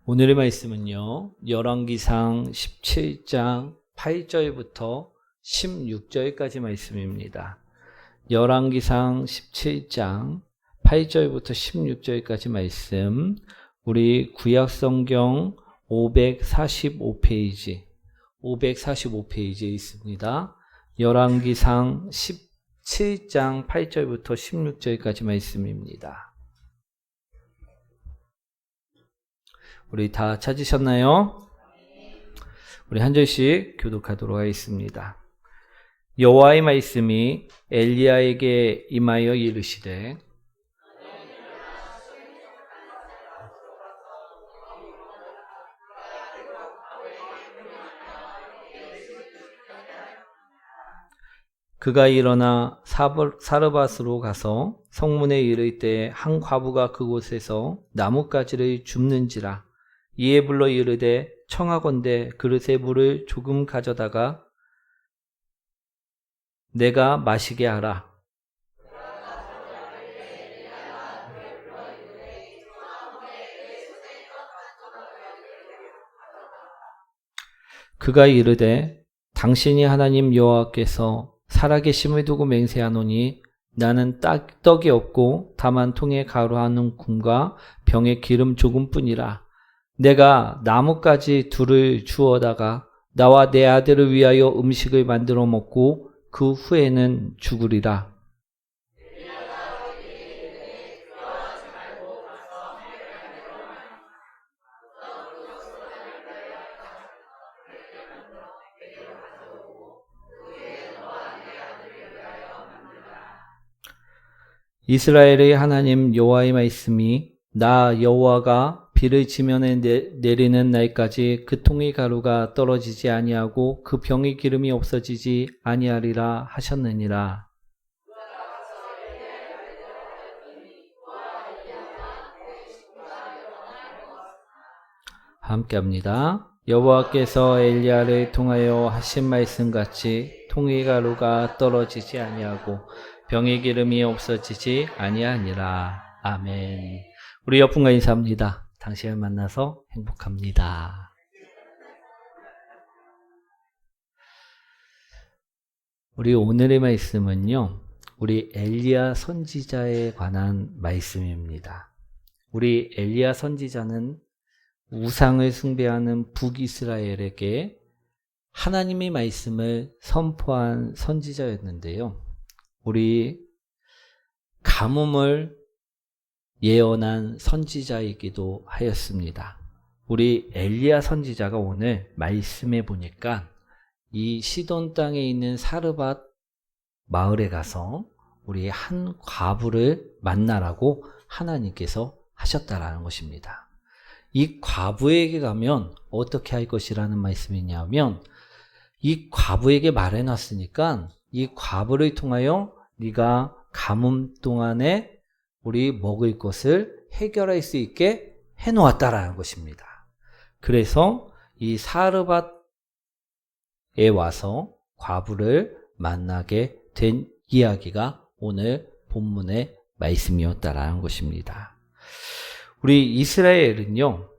오늘의 말씀은요, 열왕기상 17장 8절부터 16절까지 말씀입니다. 열왕기상 17장 8절부터 16절까지 말씀, 우리 구약성경 545페이지에 있습니다. 열왕기상 17장 8절부터 16절까지 말씀입니다. 우리 다 찾으셨나요? 우리 한 절씩 교독하도록 하겠습니다. 여호와의 말씀이 엘리야에게 임하여 이르시되 그가 일어나 사르밧으로 가서 성문에 이를 때 한 과부가 그곳에서 나뭇가지를 줍는지라. 이에 불러 이르되 청하건대 그릇에 물을 조금 가져다가 내가 마시게 하라. 그가 이르되 당신이 하나님 여호와께서 살아계심을 두고 맹세하노니 나는 떡이 없고 다만 통에 가루 한 움큼과 병에 기름 조금뿐이라. 내가 나뭇가지 둘을 주워다가 나와 내 아들을 위하여 음식을 만들어 먹고 그 후에는 죽으리라. 이스라엘의 하나님 여호와의 말씀이 나 여호와가 비를 지면에 내리는 날까지 그 통의 가루가 떨어지지 아니하고 그 병의 기름이 없어지지 아니하리라 하셨느니라. 함께합니다. 여호와께서 엘리야를 통하여 하신 말씀같이 통의 가루가 떨어지지 아니하고 병의 기름이 없어지지 아니하니라. 아멘. 우리 옆분과 인사합니다. 당신을 만나서 행복합니다. 우리 오늘의 말씀은요, 우리 엘리야 선지자에 관한 말씀입니다. 우리 엘리야 선지자는 우상을 숭배하는 북이스라엘에게 하나님의 말씀을 선포한 선지자였는데요. 우리 가뭄을 예언한 선지자이기도 하였습니다. 우리 엘리야 선지자가 오늘 말씀해 보니까 이 시돈 땅에 있는 사르밧 마을에 가서 우리 한 과부를 만나라고 하나님께서 하셨다라는 것입니다. 이 과부에게 가면 어떻게 할 것이라는 말씀이냐면, 이 과부에게 말해놨으니까 이 과부를 통하여 네가 가뭄 동안에 우리 먹을 것을 해결할 수 있게 해놓았다라는 것입니다. 그래서 이 사르밧에 와서 과부를 만나게 된 이야기가 오늘 본문의 말씀이었다라는 것입니다. 우리 이스라엘은요,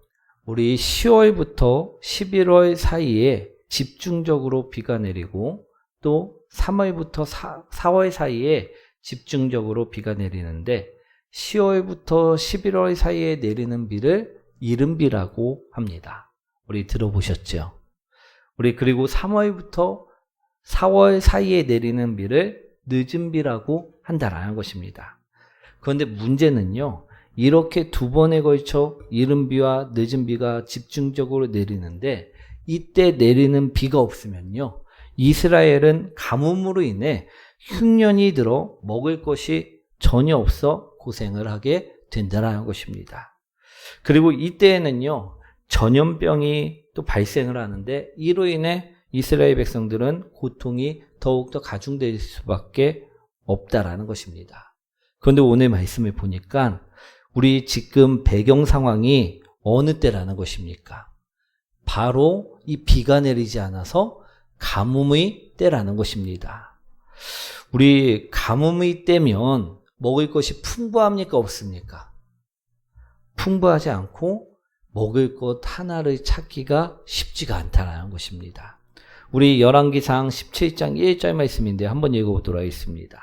우리 10월부터 11월 사이에 집중적으로 비가 내리고 또 3월부터 4월 사이에 집중적으로 비가 내리는데 10월부터 11월 사이에 내리는 비를 이른비라고 합니다. 우리 들어보셨죠? 우리 그리고 3월부터 4월 사이에 내리는 비를 늦은비라고 한다라는 것입니다. 그런데 문제는요, 이렇게 두 번에 걸쳐 이른비와 늦은비가 집중적으로 내리는데 이때 내리는 비가 없으면요, 이스라엘은 가뭄으로 인해 흉년이 들어 먹을 것이 전혀 없어 고생을 하게 된다는 것입니다. 그리고 이때에는요, 전염병이 또 발생을 하는데 이로 인해 이스라엘 백성들은 고통이 더욱더 가중될 수밖에 없다라는 것입니다. 그런데 오늘 말씀을 보니까 우리 지금 배경 상황이 어느 때라는 것입니까? 바로 이 비가 내리지 않아서 가뭄의 때라는 것입니다. 우리 가뭄의 때면 먹을 것이 풍부합니까? 없습니까? 풍부하지 않고 먹을 것 하나를 찾기가 쉽지가 않다는 것입니다. 우리 열왕기상 17장 1절 말씀인데 한번 읽어보도록 하겠습니다.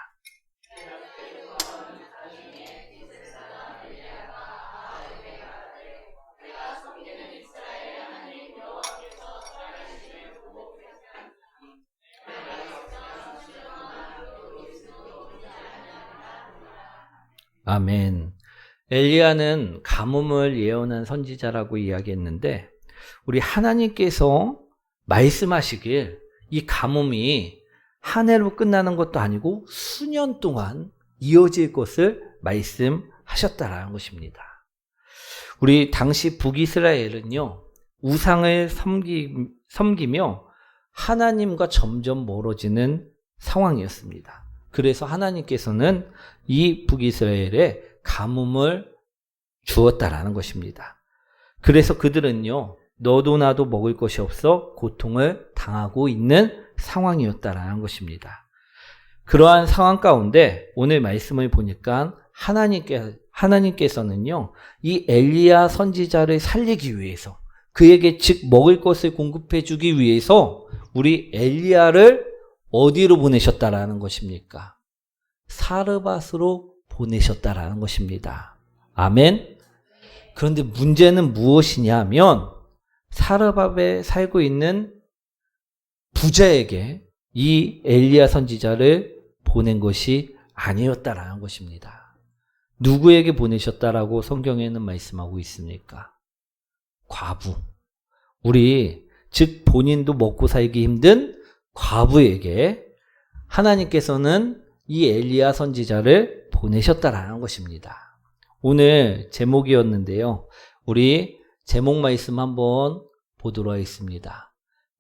아멘. 엘리야는 가뭄을 예언한 선지자라고 이야기했는데 우리 하나님께서 말씀하시길 이 가뭄이 한 해로 끝나는 것도 아니고 수년 동안 이어질 것을 말씀하셨다라는 것입니다. 우리 당시 북이스라엘은요, 우상을 섬기며 하나님과 점점 멀어지는 상황이었습니다. 그래서 하나님께서는 이 북이스라엘에 가뭄을 주었다라는 것입니다. 그래서 그들은요, 너도 나도 먹을 것이 없어 고통을 당하고 있는 상황이었다라는 것입니다. 그러한 상황 가운데 오늘 말씀을 보니까 하나님께서는요, 이 엘리야 선지자를 살리기 위해서 그에게 즉 먹을 것을 공급해 주기 위해서 우리 엘리야를 어디로 보내셨다라는 것입니까? 사르밧으로 보내셨다라는 것입니다. 아멘. 그런데 문제는 무엇이냐면 사르밧에 살고 있는 부자에게 이 엘리야 선지자를 보낸 것이 아니었다라는 것입니다. 누구에게 보내셨다라고 성경에는 말씀하고 있습니까? 과부. 즉 본인도 먹고 살기 힘든 과부에게 하나님께서는 이 엘리야 선지자를 보내셨다라는 것입니다. 오늘 제목이었는데요. 우리 제목 말씀 한번 보도록 하겠습니다.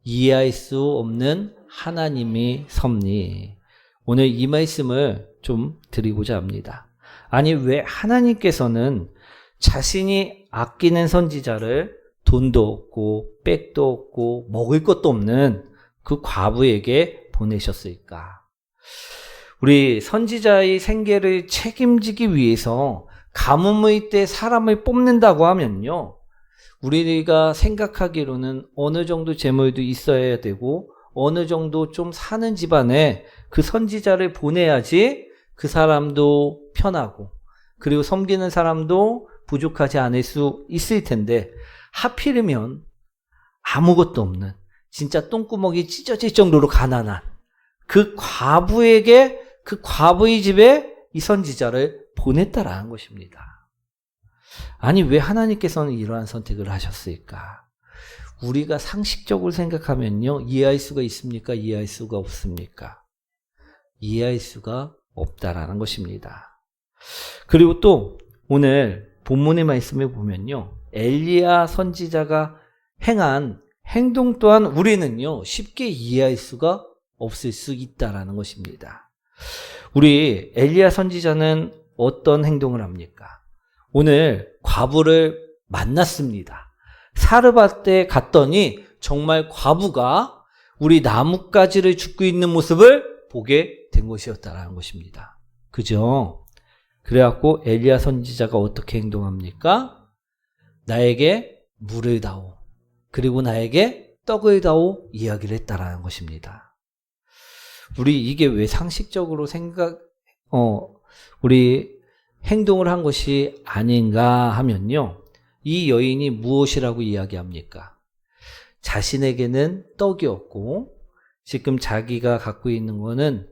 이해할 수 없는 하나님의 섭리. 오늘 이 말씀을 좀 드리고자 합니다. 아니, 왜 하나님께서는 자신이 아끼는 선지자를 돈도 없고 백도 없고 먹을 것도 없는 그 과부에게 보내셨을까? 우리 선지자의 생계를 책임지기 위해서 가뭄의 때 사람을 뽑는다고 하면요, 우리가 생각하기로는 어느 정도 재물도 있어야 되고 어느 정도 좀 사는 집안에 그 선지자를 보내야지 그 사람도 편하고 그리고 섬기는 사람도 부족하지 않을 수 있을 텐데 하필이면 아무것도 없는 진짜 똥구멍이 찢어질 정도로 가난한 그 과부에게 그 과부의 집에 이 선지자를 보냈다라는 것입니다. 아니, 왜 하나님께서는 이러한 선택을 하셨을까? 우리가 상식적으로 생각하면요, 이해할 수가 있습니까? 이해할 수가 없습니까? 이해할 수가 없다라는 것입니다. 그리고 또 오늘 본문의 말씀에 보면요, 엘리야 선지자가 행한 행동 또한 우리는요, 쉽게 이해할 수가 없을 수 있다라는 것입니다. 우리 엘리야 선지자는 어떤 행동을 합니까? 오늘 과부를 만났습니다. 사르밧에 갔더니 정말 과부가 우리 나뭇가지를 줍고 있는 모습을 보게 된 것이었다라는 것입니다. 그죠? 그래갖고 엘리야 선지자가 어떻게 행동합니까? 나에게 물을 다오. 그리고 나에게 떡을 다오. 이야기를 했다라는 것입니다. 우리 이게 왜 상식적으로 우리 행동을 한 것이 아닌가 하면요, 이 여인이 무엇이라고 이야기합니까? 자신에게는 떡이 없고 지금 자기가 갖고 있는 거는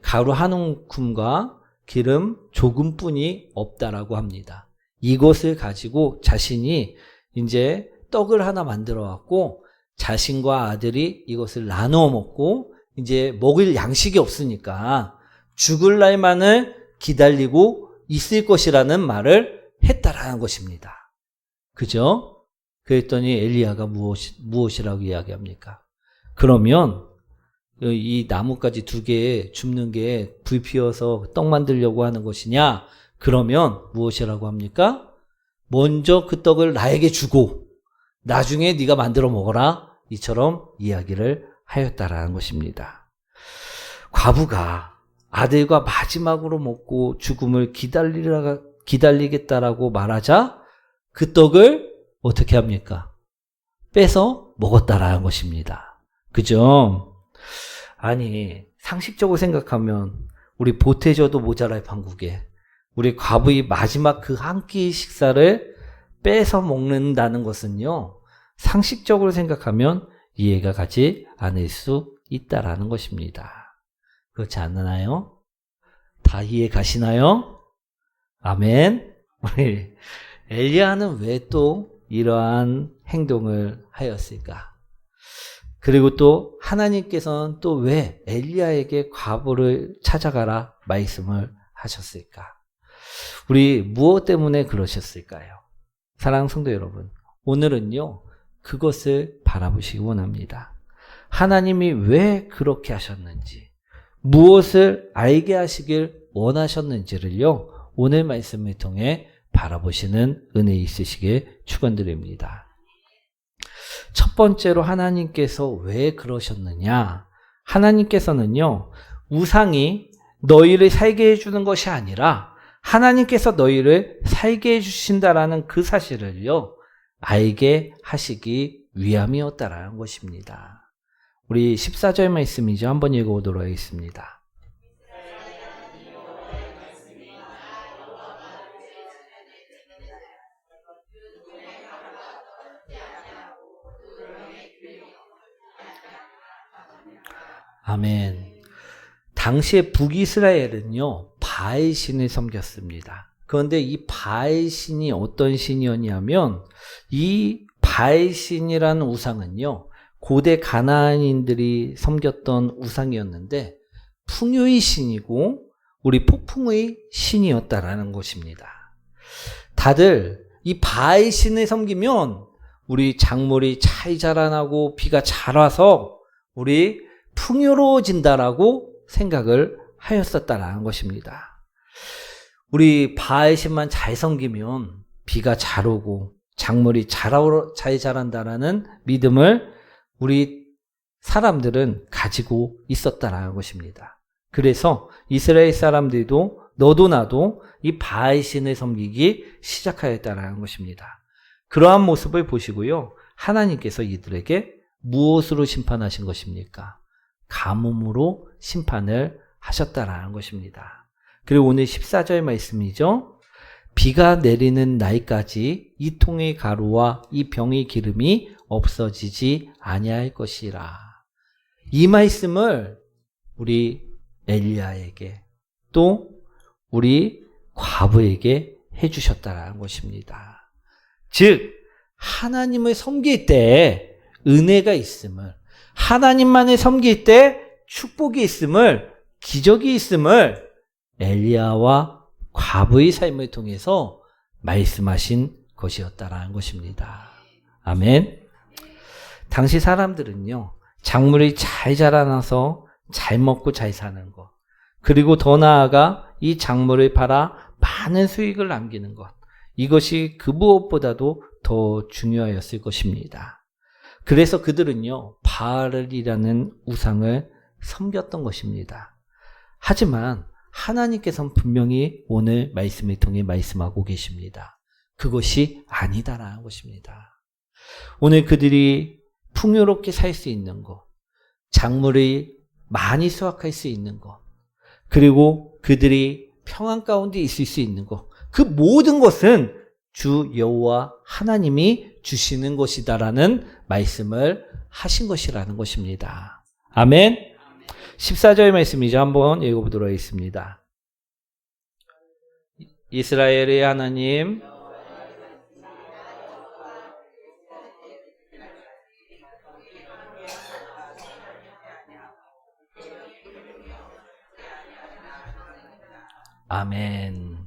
가루 한 움큼과 기름 조금뿐이 없다라고 합니다. 이것을 가지고 자신이 이제 떡을 하나 만들어 갖고 자신과 아들이 이것을 나누어 먹고 이제 먹을 양식이 없으니까 죽을 날만을 기다리고 있을 것이라는 말을 했다라는 것입니다. 그죠? 그랬더니 엘리야가 무엇이라고 이야기합니까? 그러면 이 나뭇가지 2개 줍는 게 불 피워서 떡 만들려고 하는 것이냐? 그러면 무엇이라고 합니까? 먼저 그 떡을 나에게 주고 나중에 네가 만들어 먹어라. 이처럼 이야기를 하였다라는 것입니다. 과부가 아들과 마지막으로 먹고 죽음을 기다리겠다라고 말하자 그 떡을 어떻게 합니까? 빼서 먹었다라는 것입니다. 그죠? 아니, 상식적으로 생각하면 우리 보태줘도 모자라요, 한국에. 우리 과부의 마지막 그 한 끼 식사를 빼서 먹는다는 것은요, 상식적으로 생각하면 이해가 가지 않을 수 있다라는 것입니다. 그렇지 않나요? 다 이해 가시나요? 아멘. 우리 엘리야는 왜 또 이러한 행동을 하였을까? 그리고 또 하나님께서는 또 왜 엘리야에게 과부를 찾아가라 말씀을 하셨을까? 우리 무엇 때문에 그러셨을까요? 사랑하는 성도 여러분, 오늘은요, 그것을 바라보시기 원합니다. 하나님이 왜 그렇게 하셨는지, 무엇을 알게 하시길 원하셨는지를요, 오늘 말씀을 통해 바라보시는 은혜 있으시길 축원드립니다. 첫 번째로 하나님께서 왜 그러셨느냐? 하나님께서는요, 우상이 너희를 살게 해주는 것이 아니라 하나님께서 너희를 살게 해주신다라는 그 사실을요, 알게 하시기 위함이었다라는 것입니다. 우리 14절 말씀이죠. 한번 읽어보도록 하겠습니다. 아멘. 당시에 북이스라엘은요, 바알 신을 섬겼습니다. 그런데 이 바알 신이 어떤 신이었냐면, 이 바알 신이라는 우상은요, 고대 가나안인들이 섬겼던 우상이었는데 풍요의 신이고 우리 폭풍의 신이었다라는 것입니다. 다들 이 바알 신을 섬기면 우리 작물이 잘 자라나고 비가 잘 와서 우리 풍요로워진다라고 생각을 하였었다라는 것입니다. 우리 바알 신만 잘 섬기면 비가 잘 오고 작물이 잘 자란다라는 믿음을 우리 사람들은 가지고 있었다라는 것입니다. 그래서 이스라엘 사람들도 너도 나도 이 바알 신을 섬기기 시작하였다라는 것입니다. 그러한 모습을 보시고요, 하나님께서 이들에게 무엇으로 심판하신 것입니까? 가뭄으로 심판을 하셨다라는 것입니다. 그리고 오늘 14절 말씀이죠. 비가 내리는 날까지 이 통의 가루와 이 병의 기름이 없어지지 아니할 것이라. 이 말씀을 우리 엘리야에게 또 우리 과부에게 해주셨다라는 것입니다. 즉 하나님을 섬길 때 은혜가 있음을, 하나님만을 섬길 때 축복이 있음을, 기적이 있음을 엘리야와 과부의 삶을 통해서 말씀하신 것이었다라는 것입니다. 아멘. 당시 사람들은요, 작물이 잘 자라나서 잘 먹고 잘 사는 것, 그리고 더 나아가 이 작물을 팔아 많은 수익을 남기는 것, 이것이 그 무엇보다도 더 중요하였을 것입니다. 그래서 그들은요, 바알이라는 우상을 섬겼던 것입니다. 하지만 하나님께서는 분명히 오늘 말씀을 통해 말씀하고 계십니다. 그것이 아니다라는 것입니다. 오늘 그들이 풍요롭게 살 수 있는 것, 작물이 많이 수확할 수 있는 것, 그리고 그들이 평안 가운데 있을 수 있는 것, 그 모든 것은 주 여호와 하나님이 주시는 것이다라는 말씀을 하신 것이라는 것입니다. 아멘. 14절 말씀이죠. 한번 읽어보도록 하겠습니다. 이스라엘의 하나님, 아멘.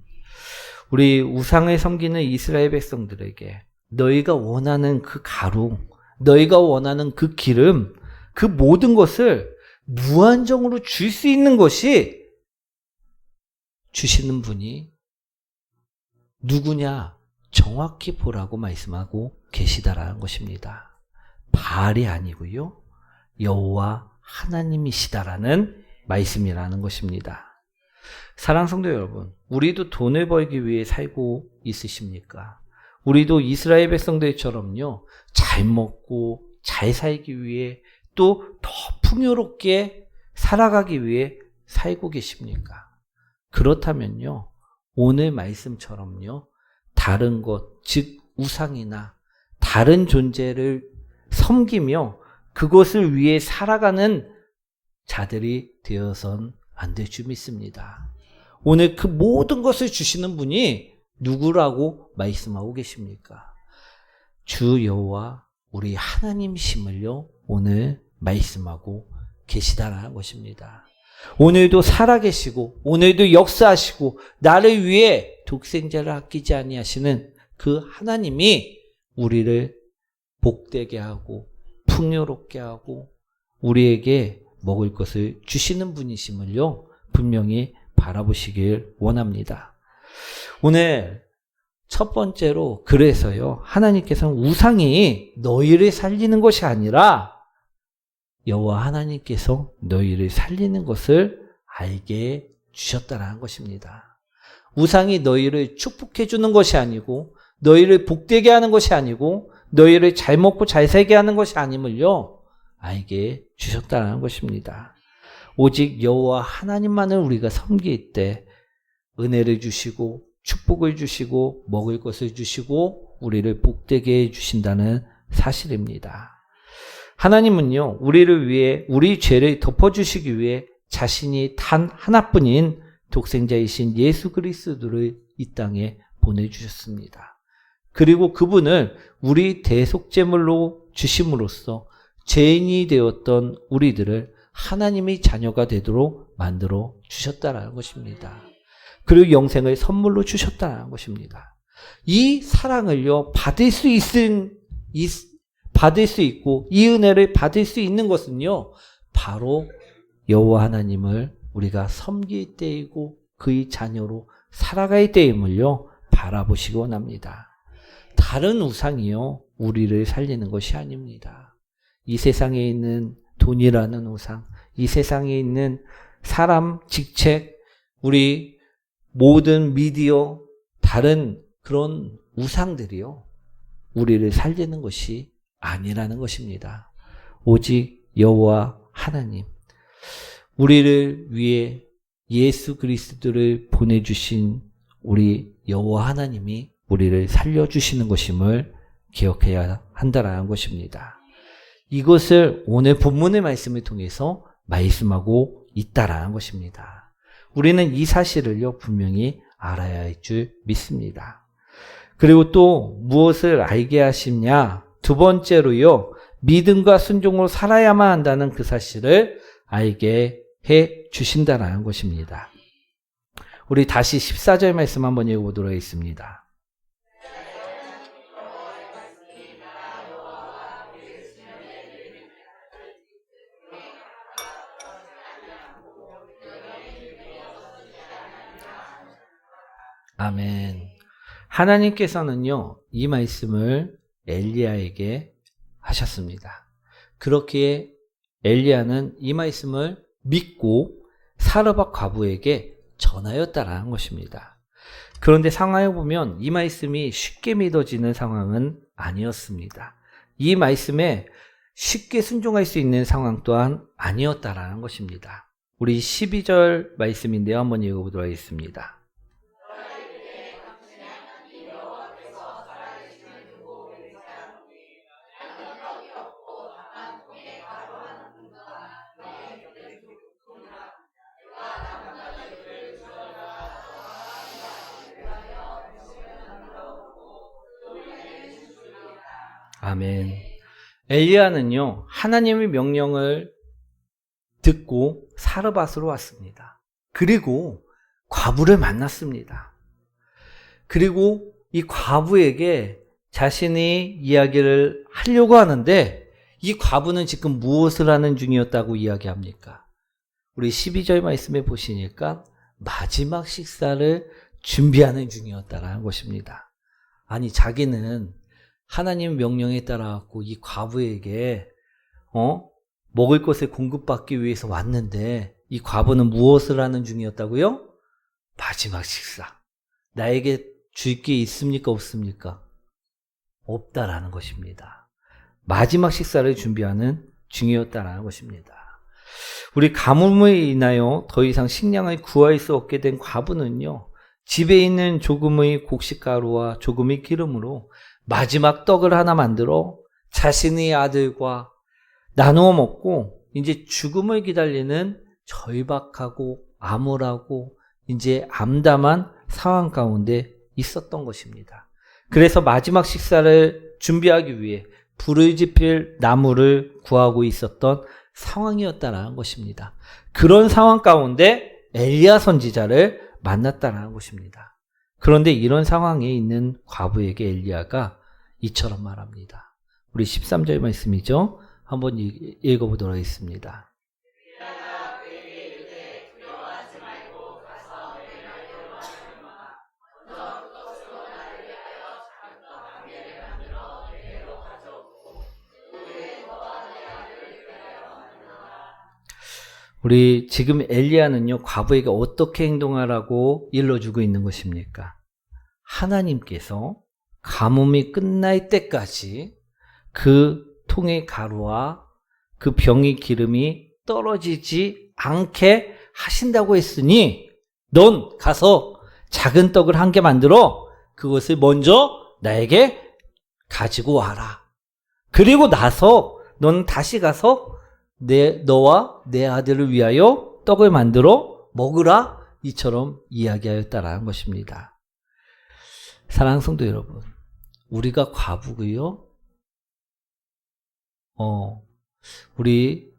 우리 우상을 섬기는 이스라엘 백성들에게 너희가 원하는 그 가루, 너희가 원하는 그 기름, 그 모든 것을 무한정으로 줄 수 있는 것이 주시는 분이 누구냐? 정확히 보라고 말씀하고 계시다라는 것입니다. 바알이 아니고요, 여호와 하나님이시다라는 말씀이라는 것입니다. 사랑하는 성도 여러분, 우리도 돈을 벌기 위해 살고 있으십니까? 우리도 이스라엘 백성들처럼요, 잘 먹고 잘 살기 위해 또 더 풍요롭게 살아가기 위해 살고 계십니까? 그렇다면요, 오늘 말씀처럼요, 다른 것, 즉 우상이나 다른 존재를 섬기며 그것을 위해 살아가는 자들이 되어선 안 될 줄 믿습니다. 오늘 그 모든 것을 주시는 분이 누구라고 말씀하고 계십니까? 주 여호와 우리 하나님이심을요, 오늘 말씀하고 계시다라는 것입니다. 오늘도 살아계시고 오늘도 역사하시고 나를 위해 독생자를 아끼지 아니하시는 그 하나님이 우리를 복되게 하고 풍요롭게 하고 우리에게 먹을 것을 주시는 분이심을요, 분명히 바라보시길 원합니다. 오늘 첫 번째로, 그래서요, 하나님께서는 우상이 너희를 살리는 것이 아니라 여호와 하나님께서 너희를 살리는 것을 알게 주셨다라는 것입니다. 우상이 너희를 축복해 주는 것이 아니고 너희를 복되게 하는 것이 아니고 너희를 잘 먹고 잘 살게 하는 것이 아님을요, 알게 주셨다는 것입니다. 오직 여호와 하나님만을 우리가 섬길 때 은혜를 주시고 축복을 주시고 먹을 것을 주시고 우리를 복되게 해주신다는 사실입니다. 하나님은요, 우리를 위해 우리 죄를 덮어주시기 위해 자신이 단 하나뿐인 독생자이신 예수 그리스도를 이 땅에 보내주셨습니다. 그리고 그분을 우리 대속제물로 주심으로써 죄인이 되었던 우리들을 하나님의 자녀가 되도록 만들어 주셨다는 것입니다. 그리고 영생을 선물로 주셨다는 것입니다. 이 사랑을요, 받을 수 있고 이 은혜를 받을 수 있는 것은요, 바로 여호와 하나님을 우리가 섬길 때이고 그의 자녀로 살아갈 때임을요, 바라보시기 원합니다. 다른 우상이요, 우리를 살리는 것이 아닙니다. 이 세상에 있는 돈이라는 우상, 이 세상에 있는 사람, 직책, 우리 모든 미디어, 다른 그런 우상들이요, 우리를 살리는 것이 아니라는 것입니다. 오직 여호와 하나님, 우리를 위해 예수 그리스도를 보내주신 우리 여호와 하나님이 우리를 살려주시는 것임을 기억해야 한다라는 것입니다. 이것을 오늘 본문의 말씀을 통해서 말씀하고 있다라는 것입니다. 우리는 이 사실을요, 분명히 알아야 할 줄 믿습니다. 그리고 또 무엇을 알게 하시냐? 두 번째로요, 믿음과 순종으로 살아야만 한다는 그 사실을 알게 해 주신다는 것입니다. 우리 다시 14절 말씀 한번 읽어보도록 하겠습니다. 아멘. 하나님께서는요, 이 말씀을 엘리야에게 하셨습니다. 그렇기에 엘리야는 이 말씀을 믿고 사르밧 과부에게 전하였다라는 것입니다. 그런데 상황에 보면 이 말씀이 쉽게 믿어지는 상황은 아니었습니다. 이 말씀에 쉽게 순종할 수 있는 상황 또한 아니었다라는 것입니다. 우리 12절 말씀인데요, 한번 읽어보도록 하겠습니다. 아멘. 엘리야는요, 하나님의 명령을 듣고 사르밧으로 왔습니다. 그리고 과부를 만났습니다. 그리고 이 과부에게 자신이 이야기를 하려고 하는데 이 과부는 지금 무엇을 하는 중이었다고 이야기합니까? 우리 12절 말씀에 보시니까 마지막 식사를 준비하는 중이었다라는 것입니다. 아니, 자기는 하나님 명령에 따라갖고 이 과부에게 먹을 것을 공급받기 위해서 왔는데 이 과부는 무엇을 하는 중이었다고요? 마지막 식사. 나에게 줄 게 있습니까, 없습니까? 없다라는 것입니다. 마지막 식사를 준비하는 중이었다라는 것입니다. 우리 가뭄에 인하여 더 이상 식량을 구할 수 없게 된 과부는요, 집에 있는 조금의 곡식가루와 조금의 기름으로 마지막 떡을 하나 만들어 자신의 아들과 나누어 먹고 이제 죽음을 기다리는 절박하고 암울하고 이제 암담한 상황 가운데 있었던 것입니다. 그래서 마지막 식사를 준비하기 위해 불을 지필 나무를 구하고 있었던 상황이었다는 것입니다. 그런 상황 가운데 엘리야 선지자를 만났다는 것입니다. 그런데 이런 상황에 있는 과부에게 엘리야가 이처럼 말합니다. 우리 13절 말씀이죠. 한번 읽어보도록 하겠습니다. 우리 지금 엘리야는요, 과부에게 어떻게 행동하라고 일러주고 있는 것입니까? 하나님께서 가뭄이 끝날 때까지 그 통의 가루와 그 병의 기름이 떨어지지 않게 하신다고 했으니 넌 가서 작은 떡을 한 개 만들어 그것을 먼저 나에게 가지고 와라. 그리고 나서 넌 다시 가서 너와 내 아들을 위하여 떡을 만들어 먹으라. 이처럼 이야기하였다라는 것입니다. 사랑하는 성도 여러분, 우리가 과부고요. 우리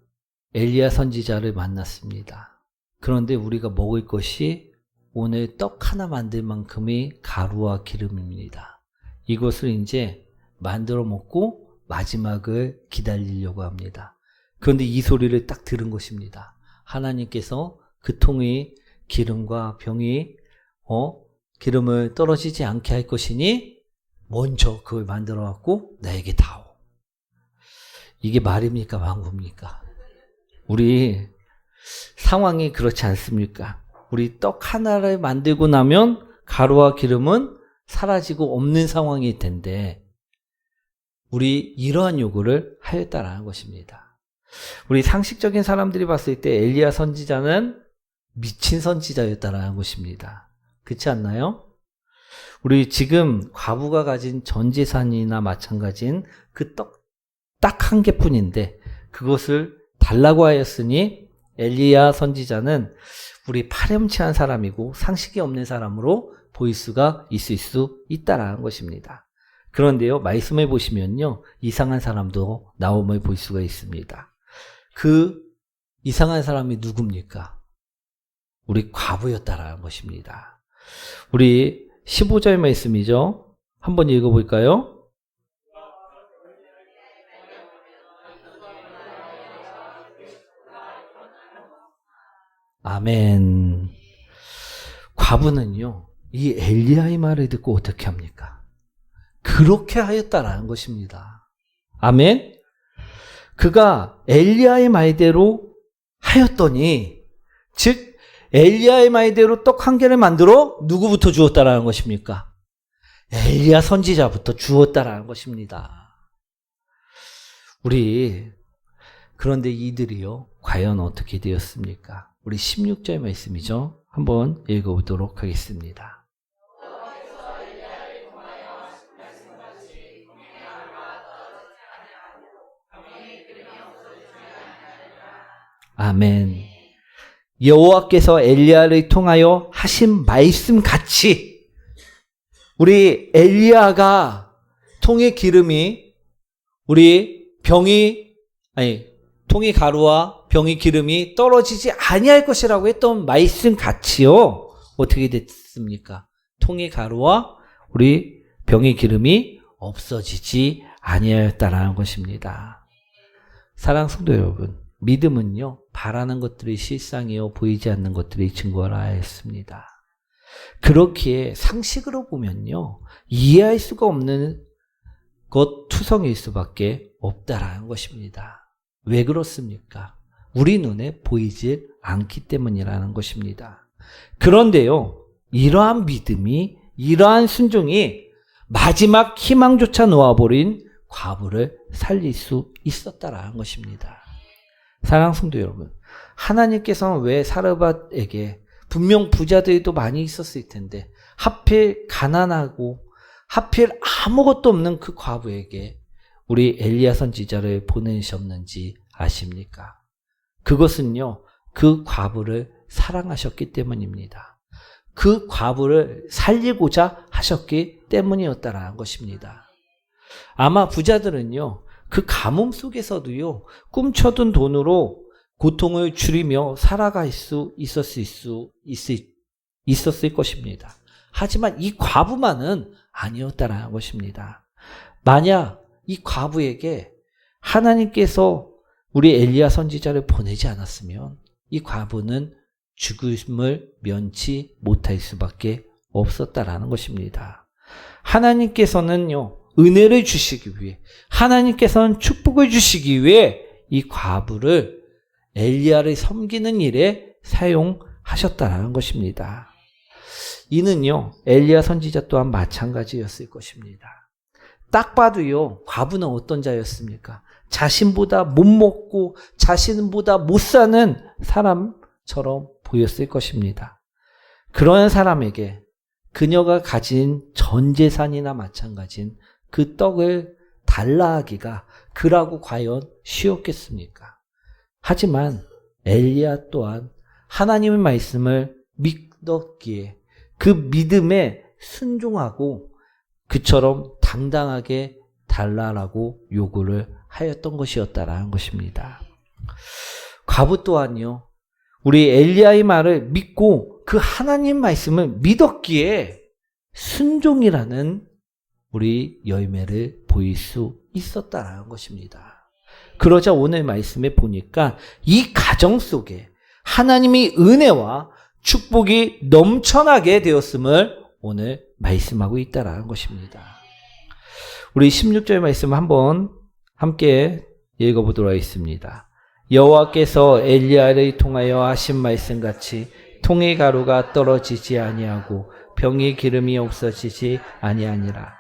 엘리야 선지자를 만났습니다. 그런데 우리가 먹을 것이 오늘 떡 하나 만들 만큼의 가루와 기름입니다. 이것을 이제 만들어 먹고 마지막을 기다리려고 합니다. 그런데 이 소리를 딱 들은 것입니다. 하나님께서 그 통의 기름과 병이 기름을 떨어지지 않게 할 것이니 먼저 그걸 만들어 갖고 나에게 다오. 이게 말입니까? 망구입니까? 우리 상황이 그렇지 않습니까? 우리 떡 하나를 만들고 나면 가루와 기름은 사라지고 없는 상황일 텐데 우리 이러한 요구를 하였다라는 것입니다. 우리 상식적인 사람들이 봤을 때 엘리야 선지자는 미친 선지자였다라는 것입니다. 그렇지 않나요? 우리 지금 과부가 가진 전 재산이나 마찬가지인 그 떡 딱 한 개뿐인데 그것을 달라고 하였으니 엘리야 선지자는 우리 파렴치한 사람이고 상식이 없는 사람으로 보일 수가 있을 수 있다라는 것입니다. 그런데요, 말씀해 보시면요, 이상한 사람도 나옴을 볼 수가 있습니다. 그 이상한 사람이 누굽니까? 우리 과부였다라는 것입니다. 우리 15절 말씀이죠. 한번 읽어볼까요? 아멘. 과부는요, 이 엘리야의 말을 듣고 어떻게 합니까? 그렇게 하였다라는 것입니다. 아멘. 그가 엘리야의 말대로 하였더니, 즉 엘리야의 말대로 떡 한 개를 만들어 누구부터 주었다라는 것입니까? 엘리야 선지자부터 주었다라는 것입니다. 그런데 이들이요, 과연 어떻게 되었습니까? 우리 16절 말씀이죠. 한번 읽어보도록 하겠습니다. 아멘. 여호와께서 엘리야를 통하여 하신 말씀 같이 우리 엘리야가 통의 기름이 통의 가루와 병의 기름이 떨어지지 아니할 것이라고 했던 말씀 같이요. 어떻게 됐습니까? 통의 가루와 우리 병의 기름이 없어지지 아니하였다라는 것입니다. 사랑하는 성도 여러분, 믿음은요, 바라는 것들이 실상이요, 보이지 않는 것들이 증거라 하였습니다. 그렇기에 상식으로 보면요, 이해할 수가 없는 것 투성일 수밖에 없다라는 것입니다. 왜 그렇습니까? 우리 눈에 보이질 않기 때문이라는 것입니다. 그런데요, 이러한 믿음이, 이러한 순종이 마지막 희망조차 놓아버린 과부를 살릴 수 있었다라는 것입니다. 사랑하는 성도 여러분, 하나님께서는 왜 사르밧에게 분명 부자들도 많이 있었을 텐데 하필 가난하고 하필 아무것도 없는 그 과부에게 우리 엘리야 선지자를 보내셨는지 아십니까? 그것은요, 그 과부를 사랑하셨기 때문입니다. 그 과부를 살리고자 하셨기 때문이었다라는 것입니다. 아마 부자들은요, 그 가뭄 속에서도요, 꿈쳐둔 돈으로 고통을 줄이며 살아갈 수 있었을 것입니다. 하지만 이 과부만은 아니었다라는 것입니다. 만약 이 과부에게 하나님께서 우리 엘리야 선지자를 보내지 않았으면 이 과부는 죽음을 면치 못할 수밖에 없었다라는 것입니다. 하나님께서는요, 은혜를 주시기 위해, 하나님께서는 축복을 주시기 위해 이 과부를 엘리야를 섬기는 일에 사용하셨다라는 것입니다. 이는요, 엘리야 선지자 또한 마찬가지였을 것입니다. 딱 봐도요, 과부는 어떤 자였습니까? 자신보다 못 먹고 자신보다 못 사는 사람처럼 보였을 것입니다. 그런 사람에게 그녀가 가진 전 재산이나 마찬가지인 그 떡을 달라 하기가 그라고 과연 쉬웠겠습니까? 하지만 엘리야 또한 하나님의 말씀을 믿었기에 그 믿음에 순종하고 그처럼 당당하게 달라라고 요구를 하였던 것이었다라는 것입니다. 과부 또한요, 우리 엘리야의 말을 믿고 그 하나님 말씀을 믿었기에 순종이라는 우리 열매를 보일 수 있었다라는 것입니다. 그러자 오늘 말씀에 보니까 이 가정 속에 하나님의 은혜와 축복이 넘쳐나게 되었음을 오늘 말씀하고 있다라는 것입니다. 우리 16절 말씀 한번 함께 읽어보도록 하겠습니다. 여호와께서 엘리야를 통하여 하신 말씀같이 통의 가루가 떨어지지 아니하고 병의 기름이 없어지지 아니하니라.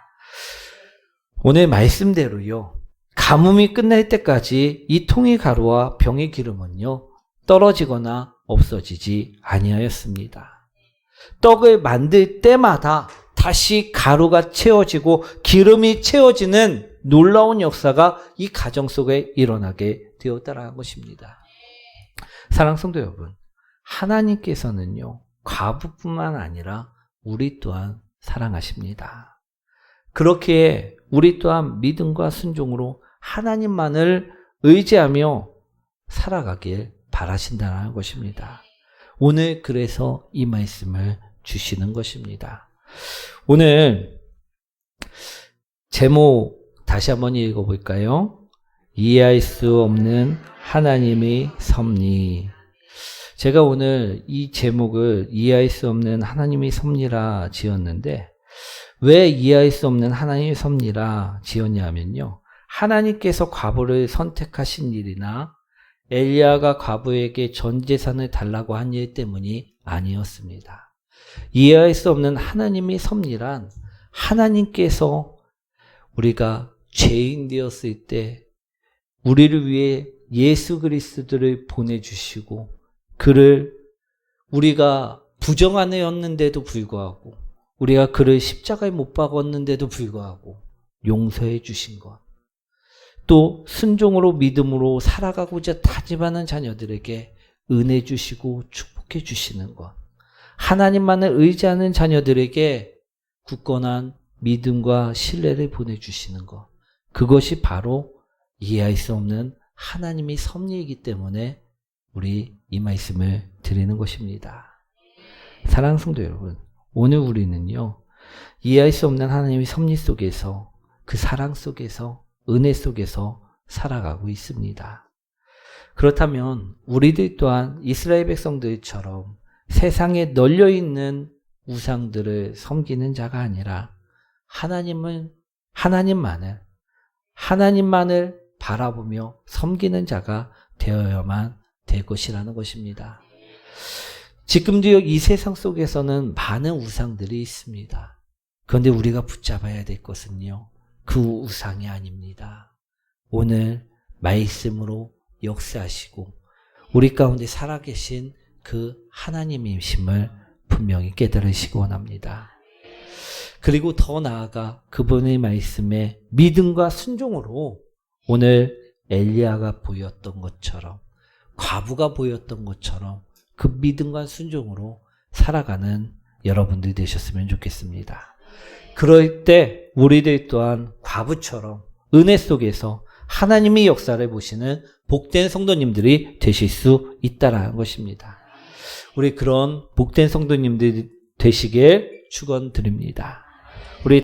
오늘 말씀대로요, 가뭄이 끝날 때까지 이 통의 가루와 병의 기름은요, 떨어지거나 없어지지 아니하였습니다. 떡을 만들 때마다 다시 가루가 채워지고 기름이 채워지는 놀라운 역사가 이 가정 속에 일어나게 되었다라는 것입니다. 사랑하는 성도 여러분, 하나님께서는요, 과부뿐만 아니라 우리 또한 사랑하십니다. 그렇게 우리 또한 믿음과 순종으로 하나님만을 의지하며 살아가길 바라신다는 것입니다. 오늘 그래서 이 말씀을 주시는 것입니다. 오늘 제목 다시 한번 읽어볼까요? 이해할 수 없는 하나님의 섭리. 제가 오늘 이 제목을 이해할 수 없는 하나님의 섭리라 지었는데, 왜 이해할 수 없는 하나님의 섭리라 지었냐면요, 하나님께서 과부를 선택하신 일이나 엘리야가 과부에게 전 재산을 달라고 한 일 때문이 아니었습니다. 이해할 수 없는 하나님의 섭리란 하나님께서 우리가 죄인 되었을 때 우리를 위해 예수 그리스도를 보내주시고 그를 우리가 부정한 애였는데도 불구하고 우리가 그를 십자가에 못 박았는데도 불구하고 용서해 주신 것, 또 순종으로 믿음으로 살아가고자 다짐하는 자녀들에게 은혜 주시고 축복해 주시는 것, 하나님만을 의지하는 자녀들에게 굳건한 믿음과 신뢰를 보내주시는 것, 그것이 바로 이해할 수 없는 하나님의 섭리이기 때문에 우리 이 말씀을 드리는 것입니다. 사랑하는 성도 여러분, 오늘 우리는요, 이해할 수 없는 하나님의 섭리 속에서, 그 사랑 속에서, 은혜 속에서 살아가고 있습니다. 그렇다면 우리들 또한 이스라엘 백성들처럼 세상에 널려있는 우상들을 섬기는 자가 아니라 하나님만을 바라보며 섬기는 자가 되어야만 될 것이라는 것입니다. 지금도 이 세상 속에서는 많은 우상들이 있습니다. 그런데 우리가 붙잡아야 될 것은요, 그 우상이 아닙니다. 오늘 말씀으로 역사하시고 우리 가운데 살아계신 그 하나님이심을 분명히 깨달으시기 원합니다. 그리고 더 나아가 그분의 말씀에 믿음과 순종으로 오늘 엘리야가 보였던 것처럼, 과부가 보였던 것처럼 그 믿음과 순종으로 살아가는 여러분들이 되셨으면 좋겠습니다. 그럴 때 우리들 또한 과부처럼 은혜 속에서 하나님의 역사를 보시는 복된 성도님들이 되실 수 있다라는 것입니다. 우리 그런 복된 성도님들이 되시길 축원드립니다. 우리